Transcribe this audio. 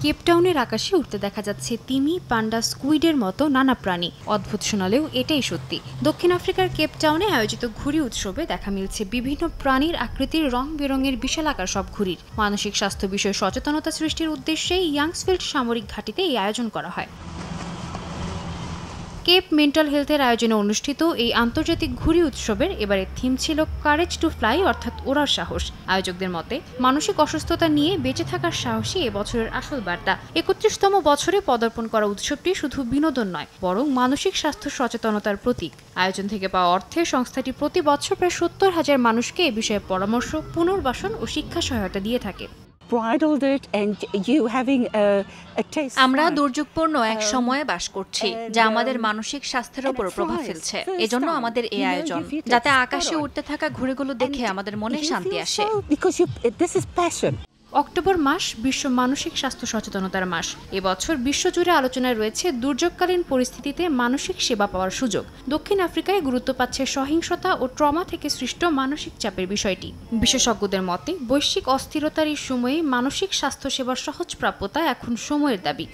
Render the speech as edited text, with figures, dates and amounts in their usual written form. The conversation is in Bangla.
কেপটাউনের আকাশে উড়তে দেখা যাচ্ছে তিমি, পান্ডা, স্কুইডের মতো নানা প্রাণী। অদ্ভুত শোনালেও এটাই সত্যি। দক্ষিণ আফ্রিকার কেপটাউনে আয়োজিত ঘুড়ি উৎসবে দেখা মিলছে বিভিন্ন প্রাণীর আকৃতির রং বেরঙের বিশালাকার সব ঘুড়ির। মানসিক স্বাস্থ্য বিষয়ে সচেতনতা সৃষ্টির উদ্দেশ্যে ইয়াংসফিল্ড সামরিক ঘাঁটিতে এই আয়োজন করা হয়। কেপ মেন্টাল হেলথের আয়োজনে অনুষ্ঠিত এই আন্তর্জাতিক ঘুড়ি উৎসবের এবারের থিম ছিল কারেজ টু ফ্লাই, অর্থাৎ ওড়ার সাহস। আয়োজকদের মতে মানসিক অসুস্থতা নিয়ে বেঁচে থাকার সাহসী এবছরের আসল বার্তা। ৩১তম বছরে পদার্পণ করা উৎসবটি শুধু বিনোদন নয়, বরং মানসিক স্বাস্থ্য সচেতনতার প্রতীক। আয়োজন থেকে পাওয়া অর্থে সংস্থাটি প্রতি বছর প্রায় ৭০,০০০ মানুষকে এ বিষয়ে পরামর্শ, পুনর্বাসন ও শিক্ষা সহায়তা দিয়ে থাকে। আমরা দুর্যোগপূর্ণ এক সময়ে বাস করছি, যা আমাদের মানসিক স্বাস্থ্যের উপর প্রভাব ফেলছে। এজন্য আমাদের এই আয়োজন, যাতে আকাশে উঠতে থাকা ঘুড়িগুলো দেখে আমাদের মনে শান্তি আসে। অক্টোবর মাস বিশ্ব মানসিক স্বাস্থ্য সচেতনতার মাস। এবছর বিশ্বজুড়ে আলোচনায় রয়েছে দুর্যোগকালীন পরিস্থিতিতে মানসিক সেবা পাওয়ার সুযোগ। দক্ষিণ আফ্রিকায় গুরুত্ব পাচ্ছে সহিংসতা ও ট্রমা থেকে সৃষ্ট মানসিক চাপের বিষয়টি। বিশেষজ্ঞদের মতে বৈশ্বিক অস্থিরতার এই সময়ে মানসিক স্বাস্থ্য সেবার সহজপ্রাপ্যতা এখন সময়ের দাবি।